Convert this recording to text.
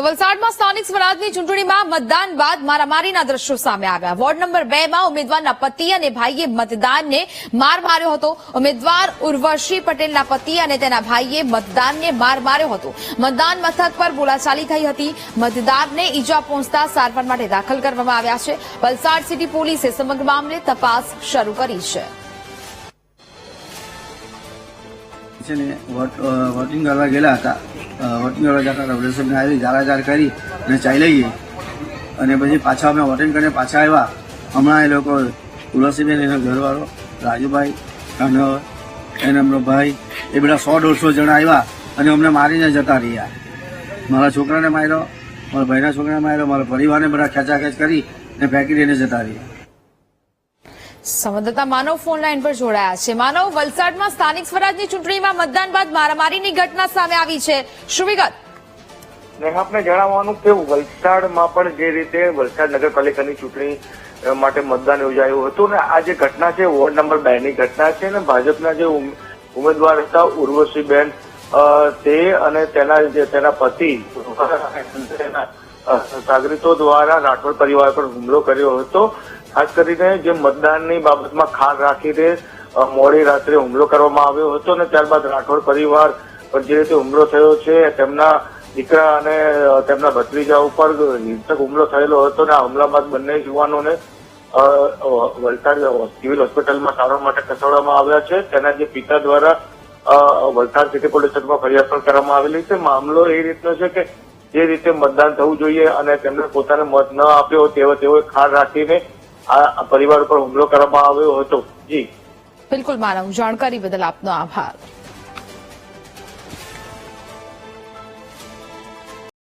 તો વલસાડમાં સ્થાનિક સ્વરાજની ચૂંટણીમાં મતદાન બાદ મારામારીના દ્રશ્યો સામે આવ્યા। વોર્ડ નંબર 2 માં ઉમેદવારના પતિ અને ભાઈએ મતદાનને માર માર્યો હતો। ઉમેદવાર ઉર્વશી પટેલના પતિ અને તેના ભાઈએ મતદાનને માર માર્યો હતો। મતદાન મથક પર બોલાચાલી થઈ હતી। મતદારને ઈજા પહોંચતા સારવાર માટે દાખલ કરવામાં આવ્યા છે। વલસાડ સિટી પોલીસે સમગ્ર મામલે તપાસ શરૂ કરી છે। વોટિંગ કરવા ગયેલા હતા। વોટિંગ કરવા જતા રવડેશ્વરને આવી જાળાજાળ કરી અને ચાલી ગઈ અને પછી પાછા અમે વોટિંગ કરીને પાછા આવ્યા। હમણાં એ લોકો તુલસીબેન એનો ઘરવાળો રાજુભાઈ અને એમનો ભાઈ એ બધા 100-150 જણા આવ્યા અને અમને મારીને જતા રહ્યા। મારા છોકરાને માર્યો, મારા ભાઈના છોકરાને માર્યો, મારા પરિવારને બધા ખેંચાખેંચ કરી અને ફેંકી દઈને જતા રહ્યા। સંવાદદાતા માનવ ફોન લાઈન પર જોડાયા છે। માનવ, વલસાડમાં સ્થાનિક સ્વરાજની ચૂંટણીમાં મતદાન બાદ મારામારીની ઘટના સામે આવી છે, શું વિગત? આપને જણાવવાનું કે વલસાડમાં પણ જે રીતે વલસાડ નગરપાલિકાની ચૂંટણી માટે મતદાન યોજાયું હતું ને આ જે ઘટના છે વોર્ડ નંબર 2 ની ઘટના છે ને ભાજપના જે ઉમેદવાર હતા ઉર્વશીબેન તે અને તેના પતિ નાગરિકો દ્વારા રાઠોડ પરિવાર પર હુમલો કર્યો હતો। ખાસ કરીને જે મતદાનની બાબતમાં ખાર રાખીને મોડી રાત્રે હુમલો કરવામાં આવ્યો હતો અને ત્યારબાદ રાઠોડ પરિવાર પર જે રીતે હુમલો થયો છે તેમના દીકરા અને તેમના ભત્રીજા ઉપર હિંસક હુમલો થયેલો હતો અને આ હુમલા બાદ બંને યુવાનોને વલસાડ સિવિલ હોસ્પિટલમાં સારવાર માટે ખસેડવામાં આવ્યા છે। તેના જે પિતા દ્વારા વલસાડ સિટી પોલીસ સ્ટેશનમાં ફરિયાદ પણ કરવામાં આવેલી છે। મામલો એ રીતનો છે કે જે રીતે મતદાન થવું જોઈએ અને તેમને પોતાને મત ન આપ્યો તેઓએ ખાર રાખીને આ પરિવાર પર હુમલો કરવામાં આવ્યો હતો। જી બિલકુલ માનવ, જાણકારી બદલ આપનો આભાર।